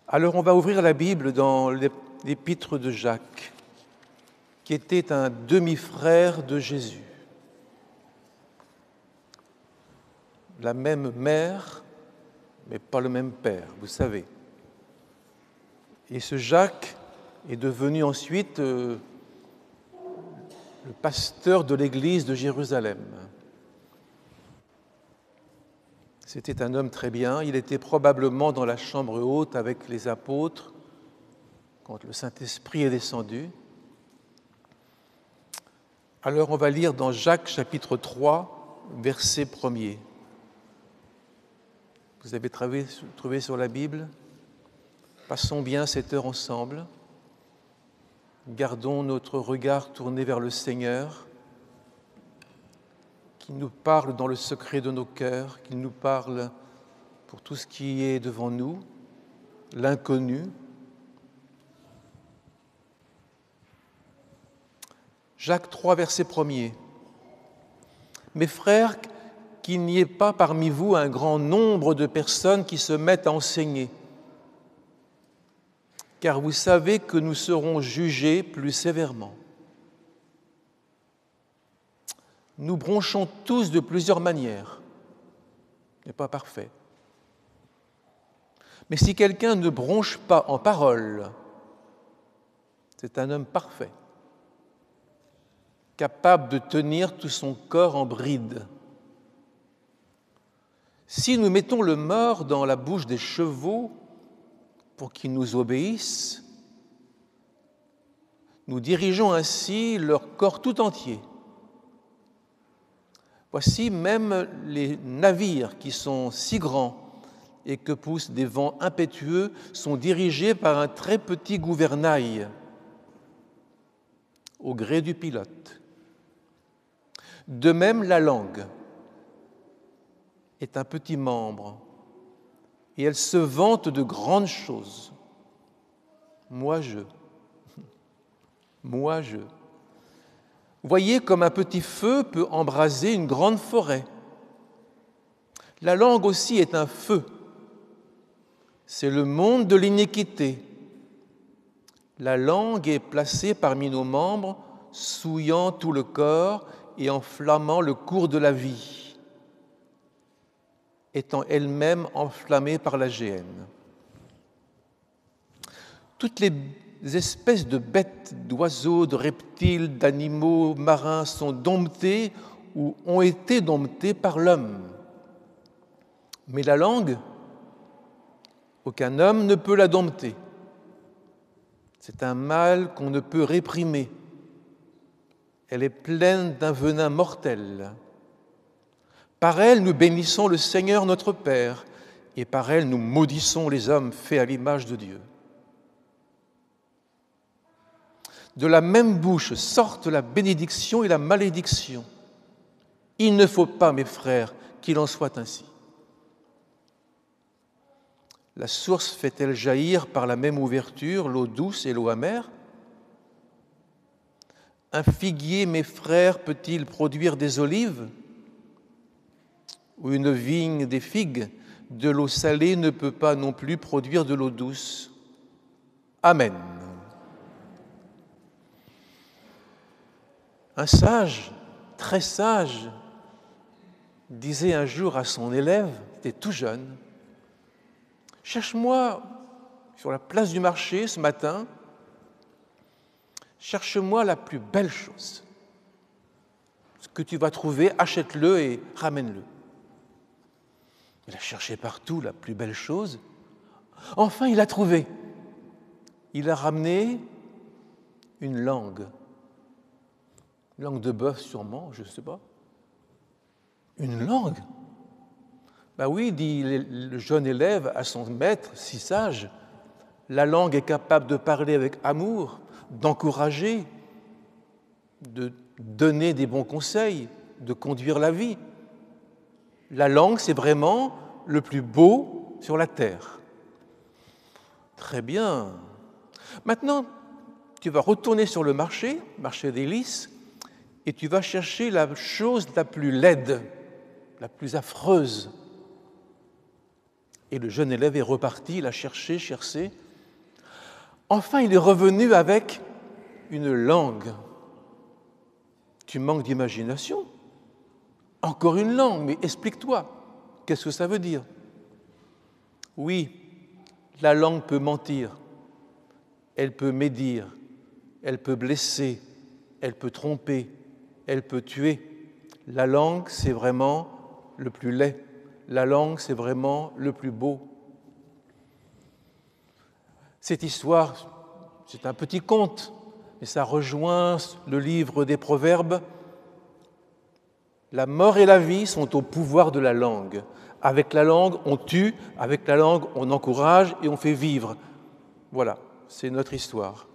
Alors on va ouvrir la Bible dans l'épître de Jacques, qui était un demi-frère de Jésus. La même mère, mais pas le même père, vous savez. Et ce Jacques est devenu ensuite le pasteur de l'église de Jérusalem. C'était un homme très bien, il était probablement dans la chambre haute avec les apôtres quand le Saint-Esprit est descendu. Alors on va lire dans Jacques chapitre 3, verset 1er. Vous avez trouvé sur la Bible? Passons bien cette heure ensemble. Gardons notre regard tourné vers le Seigneur, qui nous parle dans le secret de nos cœurs, qui nous parle pour tout ce qui est devant nous, l'inconnu. Jacques 3, verset 1er. Mes frères, qu'il n'y ait pas parmi vous un grand nombre de personnes qui se mettent à enseigner, car vous savez que nous serons jugés plus sévèrement. Nous bronchons tous de plusieurs manières. Ce n'est pas parfait. Mais si quelqu'un ne bronche pas en parole, c'est un homme parfait, capable de tenir tout son corps en bride. Si nous mettons le mors dans la bouche des chevaux pour qu'ils nous obéissent, nous dirigeons ainsi leur corps tout entier. Voici même les navires qui sont si grands et que poussent des vents impétueux sont dirigés par un très petit gouvernail au gré du pilote. De même, la langue est un petit membre et elle se vante de grandes choses. Moi je. Voyez comme un petit feu peut embraser une grande forêt. La langue aussi est un feu. C'est le monde de l'iniquité. La langue est placée parmi nos membres, souillant tout le corps et enflammant le cours de la vie, étant elle-même enflammée par la géhenne. Toutes les espèces de bêtes, d'oiseaux, de reptiles, d'animaux marins sont domptées ou ont été domptées par l'homme. Mais la langue, aucun homme ne peut la dompter. C'est un mal qu'on ne peut réprimer. Elle est pleine d'un venin mortel. Par elle, nous bénissons le Seigneur notre Père, et par elle, nous maudissons les hommes faits à l'image de Dieu. De la même bouche sortent la bénédiction et la malédiction. Il ne faut pas, mes frères, qu'il en soit ainsi. La source fait-elle jaillir par la même ouverture l'eau douce et l'eau amère? Un figuier, mes frères, peut-il produire des olives? Ou une vigne des figues? De l'eau salée ne peut pas non plus produire de l'eau douce. Amen. Un sage, très sage, disait un jour à son élève, il était tout jeune, « Cherche-moi sur la place du marché ce matin, cherche-moi la plus belle chose. Ce que tu vas trouver, achète-le et ramène-le. » Il a cherché partout la plus belle chose. Enfin, il a trouvé. Il a ramené une langue. Une langue de bœuf sûrement, je ne sais pas. Une langue? Ben oui, dit le jeune élève à son maître, si sage, la langue est capable de parler avec amour, d'encourager, de donner des bons conseils, de conduire la vie. La langue, c'est vraiment le plus beau sur la terre. Très bien. Maintenant, tu vas retourner sur le marché des lys, et tu vas chercher la chose la plus laide, la plus affreuse. Et le jeune élève est reparti, il a cherché. Enfin, il est revenu avec une langue. Tu manques d'imagination. Encore une langue, mais explique-toi. Qu'est-ce que ça veut dire? Oui, la langue peut mentir, elle peut médire, elle peut blesser, elle peut tromper, elle peut tuer. La langue, c'est vraiment le plus laid. La langue, c'est vraiment le plus beau. Cette histoire, c'est un petit conte, mais ça rejoint le livre des Proverbes. La mort et la vie sont au pouvoir de la langue. Avec la langue, on tue, avec la langue, on encourage et on fait vivre. Voilà, c'est notre histoire.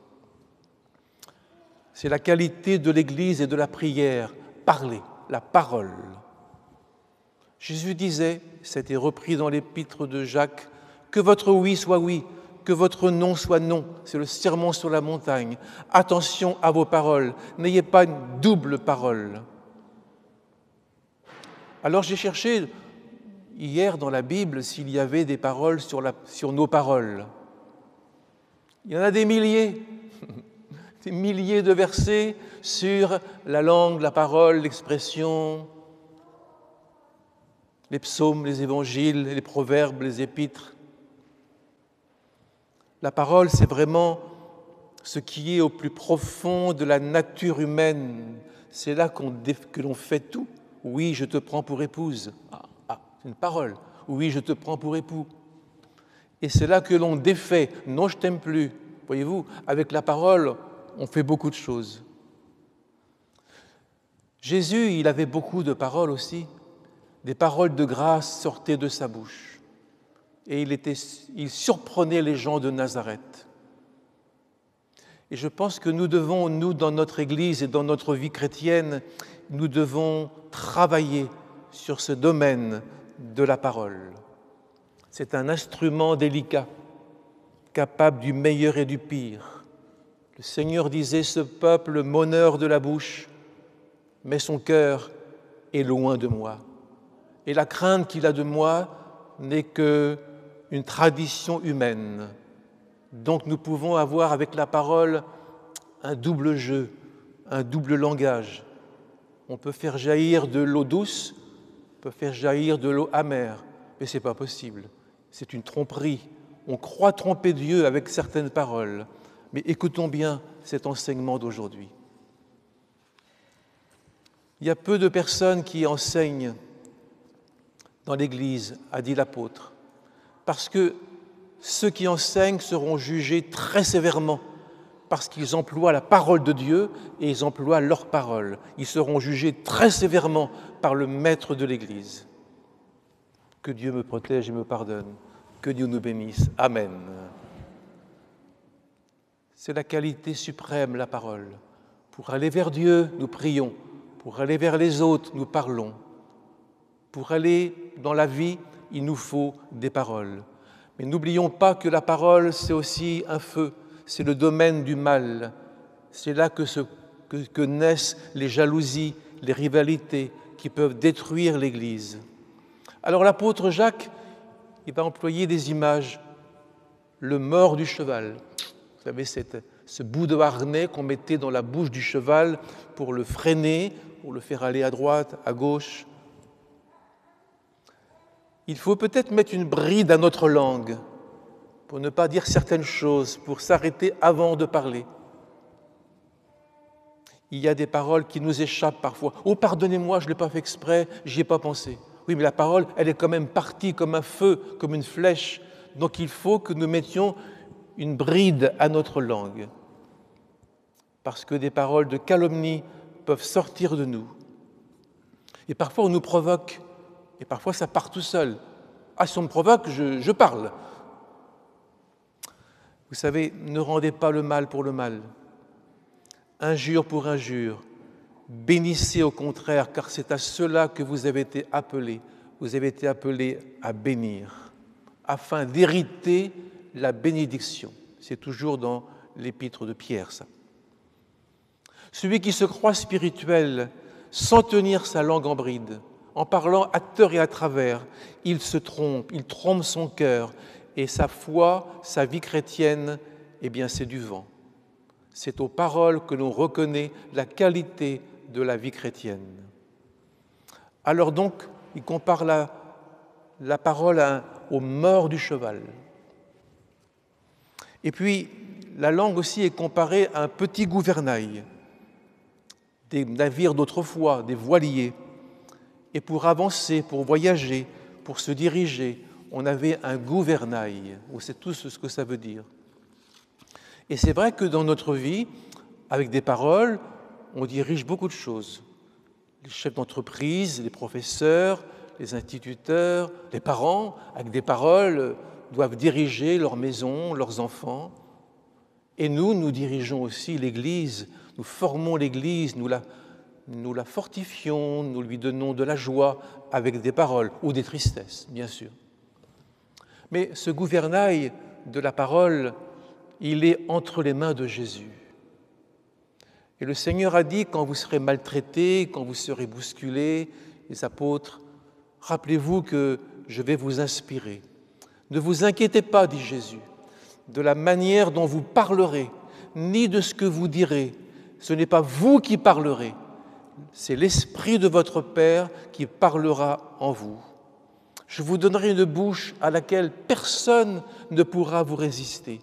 C'est la qualité de l'Église et de la prière, parler, la parole. Jésus disait, c'était repris dans l'épître de Jacques, que votre oui soit oui, que votre non soit non. C'est le sermon sur la montagne. Attention à vos paroles, n'ayez pas une double parole. Alors j'ai cherché hier dans la Bible s'il y avait des paroles sur nos paroles. Il y en a des milliers de versets sur la langue, la parole, l'expression, les psaumes, les évangiles, les proverbes, les épîtres. La parole, c'est vraiment ce qui est au plus profond de la nature humaine. C'est là que l'on fait tout. Oui, je te prends pour épouse. C'est une parole. Oui, je te prends pour époux. Et c'est là que l'on défait. Non, je t'aime plus. Voyez-vous, avec la parole, on fait beaucoup de choses. Jésus, il avait beaucoup de paroles aussi. Des paroles de grâce sortaient de sa bouche. Et il surprenait les gens de Nazareth. Et je pense que nous devons, nous, dans notre Église et dans notre vie chrétienne, nous devons travailler sur ce domaine de la parole. C'est un instrument délicat, capable du meilleur et du pire. Le Seigneur disait, ce peuple m'honore de la bouche, mais son cœur est loin de moi. Et la crainte qu'il a de moi n'est qu'une tradition humaine. Donc nous pouvons avoir avec la parole un double jeu, un double langage. On peut faire jaillir de l'eau douce, on peut faire jaillir de l'eau amère, mais ce n'est pas possible. C'est une tromperie. On croit tromper Dieu avec certaines paroles, mais écoutons bien cet enseignement d'aujourd'hui. Il y a peu de personnes qui enseignent dans l'Église, a dit l'apôtre, parce que ceux qui enseignent seront jugés très sévèrement, parce qu'ils emploient la parole de Dieu et ils emploient leur parole. Ils seront jugés très sévèrement par le maître de l'Église. Que Dieu me protège et me pardonne. Que Dieu nous bénisse. Amen. C'est la qualité suprême, la parole. Pour aller vers Dieu, nous prions. Pour aller vers les autres, nous parlons. Pour aller dans la vie, il nous faut des paroles. Mais n'oublions pas que la parole, c'est aussi un feu. C'est le domaine du mal. C'est là que naissent les jalousies, les rivalités qui peuvent détruire l'Église. Alors l'apôtre Jacques, il va employer des images. Le mors du cheval. Vous savez, ce bout de harnais qu'on mettait dans la bouche du cheval pour le freiner, pour le faire aller à droite, à gauche. Il faut peut-être mettre une bride à notre langue pour ne pas dire certaines choses, pour s'arrêter avant de parler. Il y a des paroles qui nous échappent parfois. « Oh, pardonnez-moi, je ne l'ai pas fait exprès, j'y ai pas pensé. » Oui, mais la parole, elle est quand même partie comme un feu, comme une flèche. Donc il faut que nous mettions une bride à notre langue. Parce que des paroles de calomnie peuvent sortir de nous. Et parfois on nous provoque, et parfois ça part tout seul. Ah, si on me provoque, je parle. Vous savez, ne rendez pas le mal pour le mal. Injure pour injure. Bénissez au contraire, car c'est à cela que vous avez été appelés. Vous avez été appelés à bénir, afin d'hériter la bénédiction. C'est toujours dans l'épître de Pierre, ça. Celui qui se croit spirituel, sans tenir sa langue en bride, En parlant à tort et à travers, il se trompe, il trompe son cœur, et sa foi, sa vie chrétienne, eh bien c'est du vent. C'est aux paroles que l'on reconnaît la qualité de la vie chrétienne. Alors donc, il compare la parole aux mors du cheval. Et puis, la langue aussi est comparée à un petit gouvernail, des navires d'autrefois, des voiliers. Et pour avancer, pour voyager, pour se diriger, on avait un gouvernail. Vous savez tous ce que ça veut dire. Et c'est vrai que dans notre vie, avec des paroles, on dirige beaucoup de choses. Les chefs d'entreprise, les professeurs, les instituteurs, les parents, avec des paroles, doivent diriger leur maison, leurs enfants. Et nous dirigeons aussi l'Église, nous formons l'Église, nous la fortifions, nous lui donnons de la joie avec des paroles ou des tristesses, bien sûr. Mais ce gouvernail de la parole, il est entre les mains de Jésus. Et le Seigneur a dit, quand vous serez maltraités, quand vous serez bousculés, les apôtres, rappelez-vous que je vais vous inspirer. Ne vous inquiétez pas, dit Jésus, de la manière dont vous parlerez, ni de ce que vous direz. Ce n'est pas vous qui parlerez, c'est l'Esprit de votre Père qui parlera en vous. Je vous donnerai une bouche à laquelle personne ne pourra vous résister.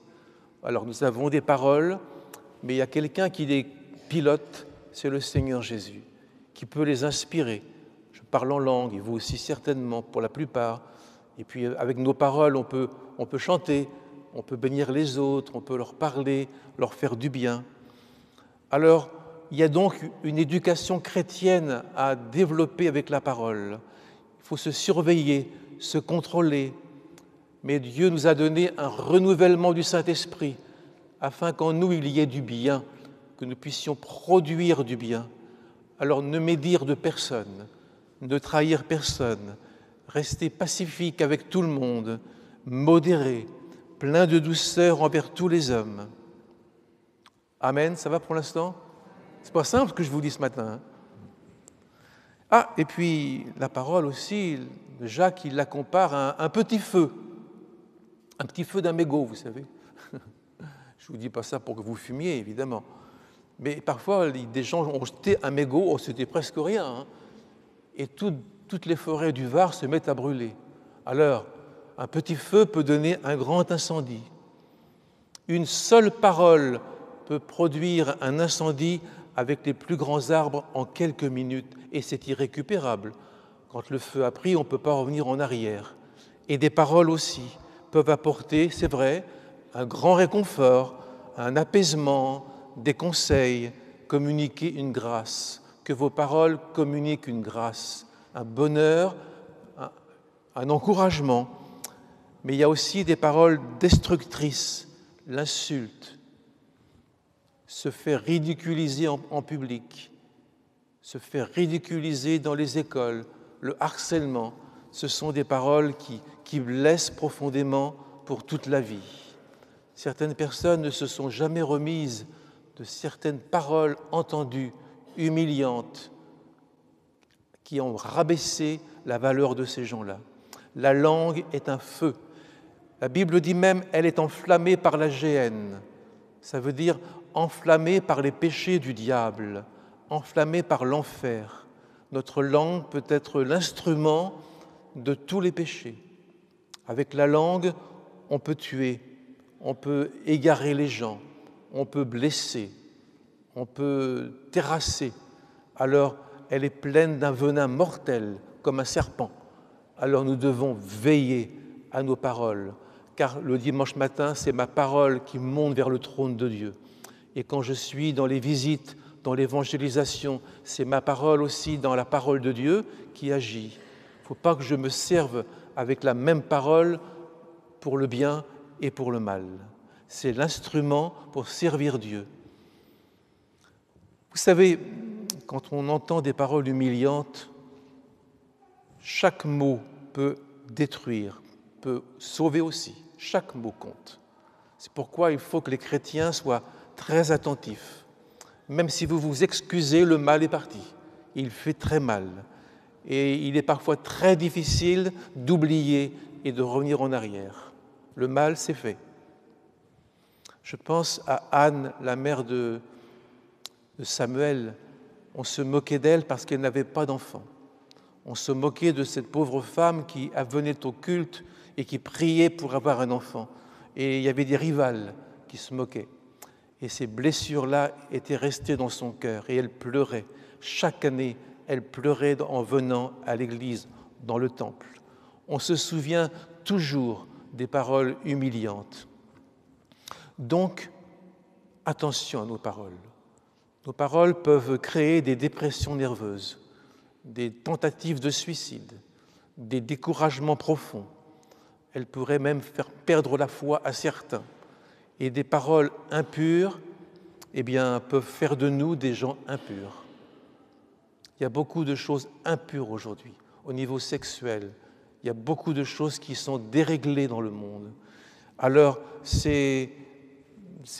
Alors nous avons des paroles, mais il y a quelqu'un qui les pilote, c'est le Seigneur Jésus, qui peut les inspirer. Je parle en langue, et vous aussi certainement, pour la plupart. Et puis avec nos paroles, on peut chanter, on peut bénir les autres, on peut leur parler, leur faire du bien. Alors, il y a donc une éducation chrétienne à développer avec la parole. Il faut se surveiller, se contrôler. Mais Dieu nous a donné un renouvellement du Saint-Esprit afin qu'en nous il y ait du bien, que nous puissions produire du bien. Alors ne médire de personne, ne trahir personne, rester pacifique avec tout le monde, modéré, plein de douceur envers tous les hommes. Amen, ça va pour l'instant? C'est pas simple ce que je vous dis ce matin. Ah, et puis la parole aussi, Jacques, il la compare à un petit feu d'un mégot, vous savez. Je ne vous dis pas ça pour que vous fumiez, évidemment. Mais parfois, des gens ont jeté un mégot, c'était presque rien, hein, et toutes les forêts du Var se mettent à brûler. Alors, un petit feu peut donner un grand incendie. Une seule parole peut produire un incendie avec les plus grands arbres en quelques minutes, et c'est irrécupérable. Quand le feu a pris, on ne peut pas revenir en arrière. Et des paroles aussi peuvent apporter, c'est vrai, un grand réconfort, un apaisement, des conseils, communiquer une grâce, que vos paroles communiquent une grâce, un bonheur, un encouragement. Mais il y a aussi des paroles destructrices, l'insulte, se faire ridiculiser en public, se faire ridiculiser dans les écoles, le harcèlement, ce sont des paroles qui blessent profondément pour toute la vie. Certaines personnes ne se sont jamais remises de certaines paroles entendues, humiliantes, qui ont rabaissé la valeur de ces gens-là. La langue est un feu. La Bible dit même, elle est enflammée par la géhenne. Ça veut dire enflammée par les péchés du diable, enflammée par l'enfer. Notre langue peut être l'instrument de tous les péchés. Avec la langue, on peut tuer, on peut égarer les gens, on peut blesser, on peut terrasser. Alors, elle est pleine d'un venin mortel, comme un serpent. Alors nous devons veiller à nos paroles, car le dimanche matin, c'est ma parole qui monte vers le trône de Dieu. Et quand je suis dans les visites, dans l'évangélisation, c'est ma parole aussi dans la parole de Dieu qui agit. Il ne faut pas que je me serve avec la même parole pour le bien et pour le mal. C'est l'instrument pour servir Dieu. Vous savez, quand on entend des paroles humiliantes, chaque mot peut détruire, peut sauver aussi. Chaque mot compte. C'est pourquoi il faut que les chrétiens soient très attentifs. Même si vous vous excusez, le mal est parti. Il fait très mal. et il est parfois très difficile d'oublier et de revenir en arrière. Le mal, c'est fait. Je pense à Anne, la mère de Samuel. On se moquait d'elle parce qu'elle n'avait pas d'enfant. On se moquait de cette pauvre femme qui venait au culte et qui priait pour avoir un enfant. Et il y avait des rivales qui se moquaient. Et ces blessures-là étaient restées dans son cœur et elle pleurait. Chaque année, elle pleurait en venant à l'église, dans le temple. On se souvient toujours des paroles humiliantes. Donc, attention à nos paroles. Nos paroles peuvent créer des dépressions nerveuses, des tentatives de suicide, des découragements profonds. Elles pourraient même faire perdre la foi à certains. Et des paroles impures, peuvent faire de nous des gens impurs. Il y a beaucoup de choses impures aujourd'hui, au niveau sexuel. Il y a beaucoup de choses qui sont déréglées dans le monde. Alors, ces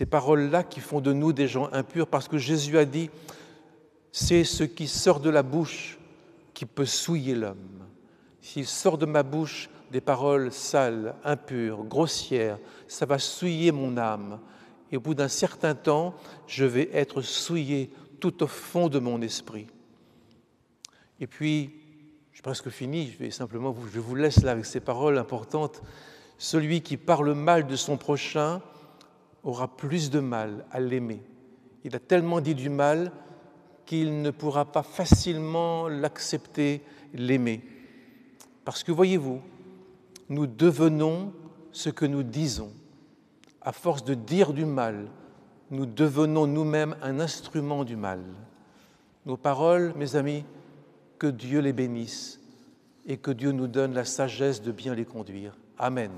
paroles-là qui font de nous des gens impurs, parce que Jésus a dit, c'est ce qui sort de la bouche qui peut souiller l'homme. S'il sort de ma bouche des paroles sales, impures, grossières, ça va souiller mon âme. Et au bout d'un certain temps, je vais être souillé tout au fond de mon esprit. Et puis, j'ai presque fini, je vous laisse là avec ces paroles importantes. Celui qui parle mal de son prochain aura plus de mal à l'aimer. Il a tellement dit du mal qu'il ne pourra pas facilement l'accepter, l'aimer. Parce que, voyez-vous, nous devenons ce que nous disons. À force de dire du mal, nous devenons nous-mêmes un instrument du mal. Nos paroles, mes amis, que Dieu les bénisse et que Dieu nous donne la sagesse de bien les conduire. Amen.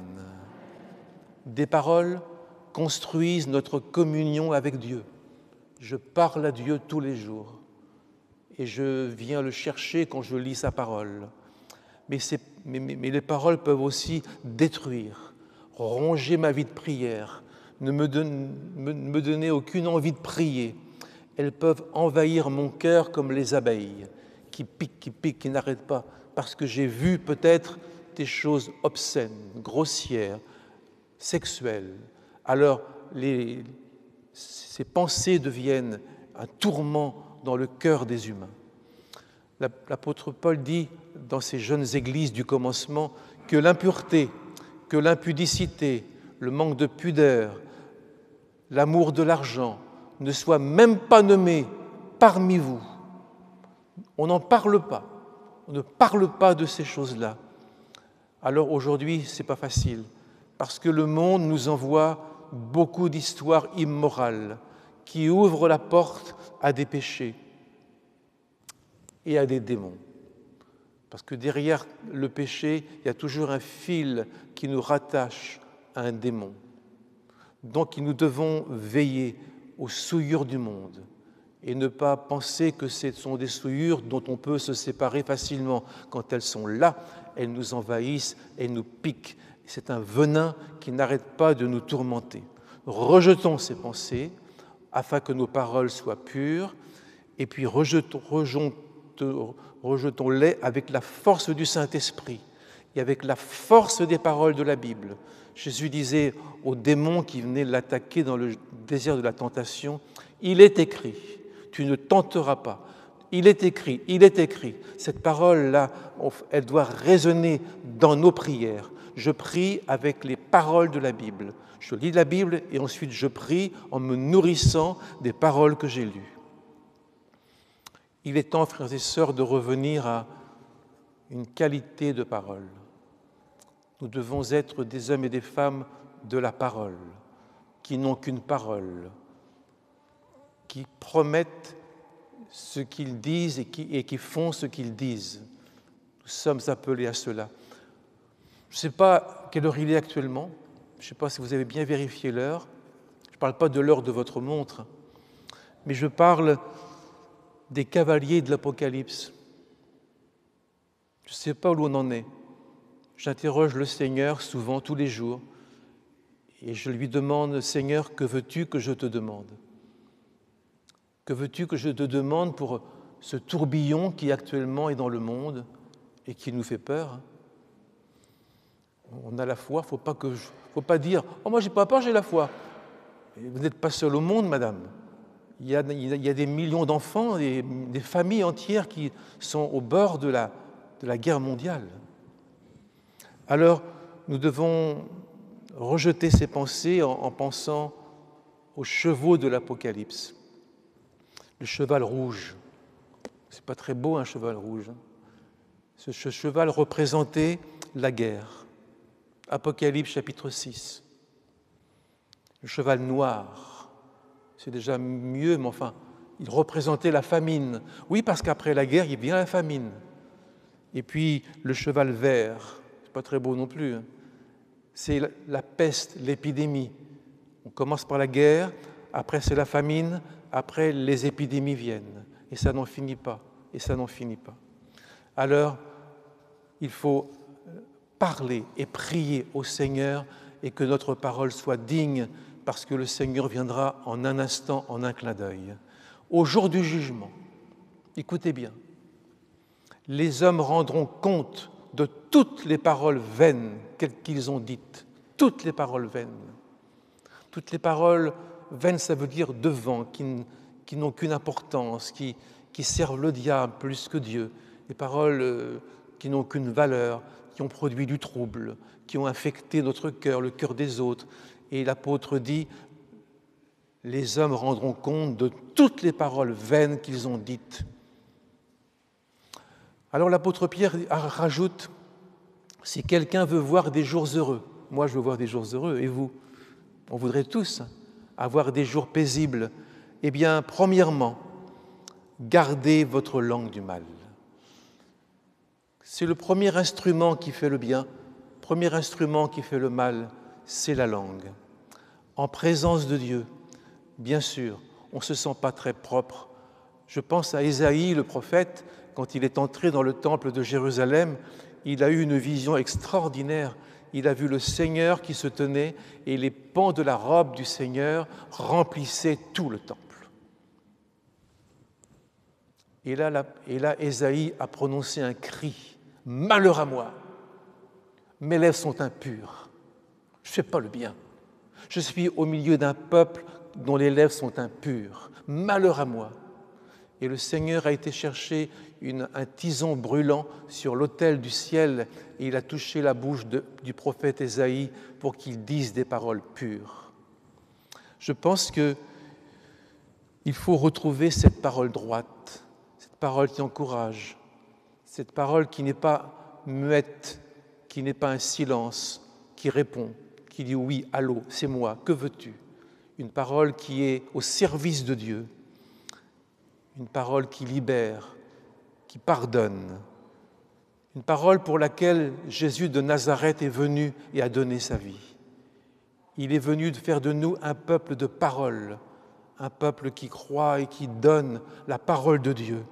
Des paroles construisent notre communion avec Dieu. Je parle à Dieu tous les jours et je viens le chercher quand je lis sa parole. Mais les paroles peuvent aussi détruire, ronger ma vie de prière, ne me donner aucune envie de prier. Elles peuvent envahir mon cœur comme les abeilles, qui piquent, qui n'arrêtent pas, parce que j'ai vu peut-être des choses obscènes, grossières, sexuelles. Alors, ces pensées deviennent un tourment dans le cœur des humains. L'apôtre Paul dit dans ces jeunes églises du commencement que l'impureté, que l'impudicité, le manque de pudeur, l'amour de l'argent ne soient même pas nommés parmi vous. On n'en parle pas. On ne parle pas de ces choses-là. Alors aujourd'hui, ce n'est pas facile, parce que le monde nous envoie beaucoup d'histoires immorales qui ouvrent la porte à des péchés et à des démons. Parce que derrière le péché, il y a toujours un fil qui nous rattache à un démon. Donc nous devons veiller aux souillures du monde et ne pas penser que ce sont des souillures dont on peut se séparer facilement. Quand elles sont là, elles nous envahissent, elles nous piquent. C'est un venin qui n'arrête pas de nous tourmenter. Rejetons ces pensées afin que nos paroles soient pures et puis rejetons-les avec la force du Saint-Esprit et avec la force des paroles de la Bible. Jésus disait aux démons qui venaient l'attaquer dans le désert de la tentation, « Il est écrit, tu ne tenteras pas. Il est écrit, il est écrit. » Cette parole-là, elle doit résonner dans nos prières. Je prie avec les paroles de la Bible. Je lis la Bible et ensuite je prie en me nourrissant des paroles que j'ai lues. Il est temps, frères et sœurs, de revenir à une qualité de parole. Nous devons être des hommes et des femmes de la parole, qui n'ont qu'une parole, qui promettent ce qu'ils disent et qui font ce qu'ils disent. Nous sommes appelés à cela. Je ne sais pas quelle heure il est actuellement, je ne sais pas si vous avez bien vérifié l'heure, je ne parle pas de l'heure de votre montre, mais je parle des cavaliers de l'Apocalypse. Je ne sais pas où on en est. J'interroge le Seigneur souvent, tous les jours, et je lui demande, Seigneur, que veux-tu que je te demande ? Que veux-tu que je te demande pour ce tourbillon qui actuellement est dans le monde et qui nous fait peur. On a la foi, il ne faut pas dire « Oh, moi, je n'ai pas peur, j'ai la foi ». Vous n'êtes pas seul au monde, madame. Il y a des millions d'enfants, des familles entières qui sont au bord de la guerre mondiale. Alors, nous devons rejeter ces pensées en pensant aux chevaux de l'Apocalypse. Le cheval rouge. C'est pas très beau, un cheval rouge. Ce cheval représentait la guerre. Apocalypse chapitre 6. Le cheval noir, c'est déjà mieux, mais enfin, il représentait la famine. Oui, parce qu'après la guerre, il vient la famine. Et puis, le cheval vert, c'est pas très beau non plus. C'est la peste, l'épidémie. On commence par la guerre, après c'est la famine, après les épidémies viennent. Et ça n'en finit pas, et ça n'en finit pas. Alors, il faut parler et prier au Seigneur et que notre parole soit digne parce que le Seigneur viendra en un instant, en un clin d'œil. Au jour du jugement, écoutez bien, les hommes rendront compte de toutes les paroles vaines qu'ils ont dites, toutes les paroles vaines. Toutes les paroles vaines, ça veut dire devant, qui n'ont qu'une importance, qui servent le diable plus que Dieu, des paroles qui n'ont qu'une valeur, qui ont produit du trouble, qui ont infecté notre cœur, le cœur des autres. Et l'apôtre dit, les hommes rendront compte de toutes les paroles vaines qu'ils ont dites. Alors l'apôtre Pierre rajoute, si quelqu'un veut voir des jours heureux, moi je veux voir des jours heureux, et vous? On voudrait tous avoir des jours paisibles. Eh bien, premièrement, gardez votre langue du mal. C'est le premier instrument qui fait le bien, le premier instrument qui fait le mal, c'est la langue. En présence de Dieu, bien sûr, on ne se sent pas très propre. Je pense à Ésaïe, le prophète, quand il est entré dans le temple de Jérusalem, il a eu une vision extraordinaire. Il a vu le Seigneur qui se tenait et les pans de la robe du Seigneur remplissaient tout le temple. Et là, Ésaïe a prononcé un cri, « Malheur à moi! Mes lèvres sont impures. Je ne fais pas le bien. Je suis au milieu d'un peuple dont les lèvres sont impures. Malheur à moi! » Et le Seigneur a été chercher un tison brûlant sur l'autel du ciel et il a touché la bouche du prophète Ésaïe pour qu'il dise des paroles pures. Je pense qu'il faut retrouver cette parole droite, cette parole qui encourage, cette parole qui n'est pas muette, qui n'est pas un silence, qui répond, qui dit oui, allô, c'est moi, que veux-tu? Une parole qui est au service de Dieu, une parole qui libère, qui pardonne, une parole pour laquelle Jésus de Nazareth est venu et a donné sa vie. Il est venu de faire de nous un peuple de parole, un peuple qui croit et qui donne la parole de Dieu.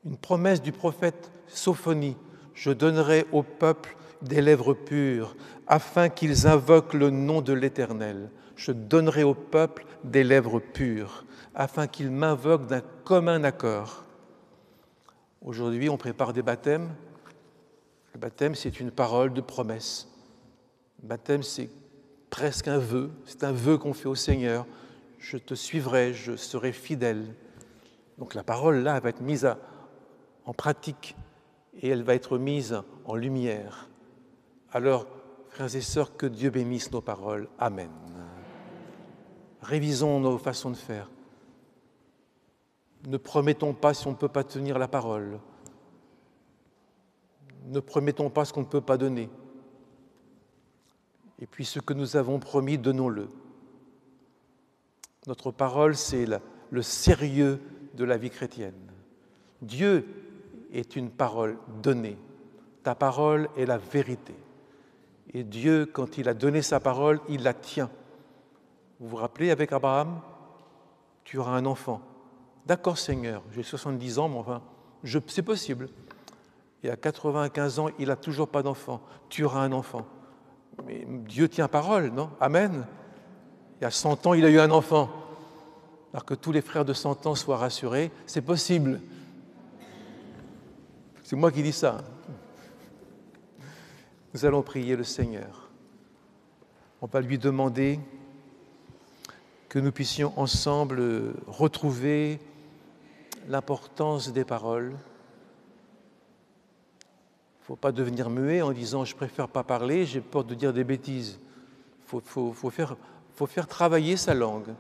Une promesse du prophète Sophonie, « Je donnerai au peuple des lèvres pures, afin qu'ils invoquent le nom de l'Éternel. Je donnerai au peuple des lèvres pures, afin qu'ils m'invoquent d'un commun accord. » Aujourd'hui, on prépare des baptêmes. Le baptême, c'est une parole de promesse. Le baptême, c'est presque un vœu. C'est un vœu qu'on fait au Seigneur. Je te suivrai, je serai fidèle. Donc la parole, là, elle va être mise en pratique et elle va être mise en lumière. Alors, frères et sœurs, que Dieu bénisse nos paroles. Amen. Révisons nos façons de faire. Ne promettons pas si on ne peut pas tenir la parole. Ne promettons pas ce qu'on ne peut pas donner. Et puis ce que nous avons promis, donnons-le. Notre parole, c'est le sérieux de la vie chrétienne. Dieu est une parole donnée. Ta parole est la vérité. Et Dieu, quand il a donné sa parole, il la tient. Vous vous rappelez avec Abraham, tu auras un enfant. D'accord Seigneur, j'ai 70 ans, mais enfin, c'est possible. Et à 95 ans, il n'a toujours pas d'enfant. Tu auras un enfant. Mais Dieu tient parole, non? Amen. Il y a 100 ans, il a eu un enfant. alors que tous les frères de 100 ans soient rassurés. C'est possible. C'est moi qui dis ça. Nous allons prier le Seigneur. On va lui demander que nous puissions ensemble retrouver l'importance des paroles. Il ne faut pas devenir muet en disant « je préfère pas parler, j'ai peur de dire des bêtises ». Il faut faire travailler sa langue.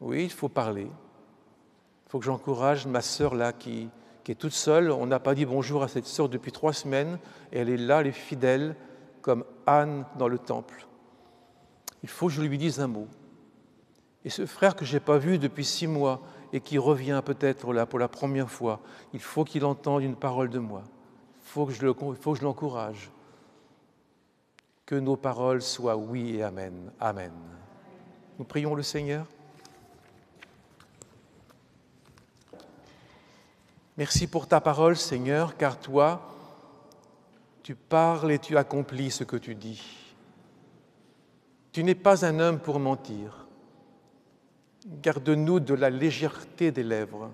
Oui, il faut parler. Il faut que j'encourage ma sœur là qui est toute seule. On n'a pas dit bonjour à cette sœur depuis 3 semaines. Et elle est là, elle est fidèle, comme Anne dans le temple. Il faut que je lui dise un mot. Et ce frère que je n'ai pas vu depuis 6 mois et qui revient peut-être là pour la première fois, il faut qu'il entende une parole de moi. Il faut que je l'encourage. Que nos paroles soient oui et amen. Amen. Nous prions le Seigneur. Merci pour ta parole, Seigneur, car toi, tu parles et tu accomplis ce que tu dis. Tu n'es pas un homme pour mentir. Garde-nous de la légèreté des lèvres,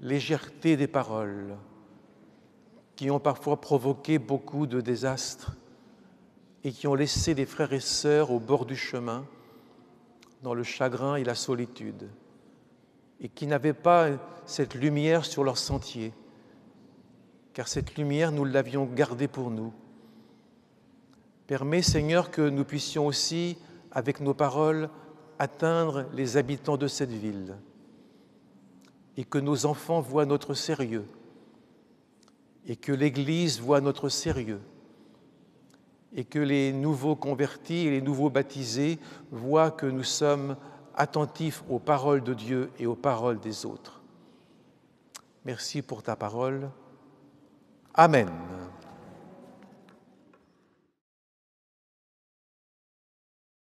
légèreté des paroles, qui ont parfois provoqué beaucoup de désastres et qui ont laissé des frères et sœurs au bord du chemin, dans le chagrin et la solitude, et qui n'avaient pas cette lumière sur leur sentier, car cette lumière, nous l'avions gardée pour nous. Permets, Seigneur, que nous puissions aussi, avec nos paroles, atteindre les habitants de cette ville et que nos enfants voient notre sérieux et que l'Église voit notre sérieux et que les nouveaux convertis et les nouveaux baptisés voient que nous sommes attentifs aux paroles de Dieu et aux paroles des autres. Merci pour ta parole. Amen.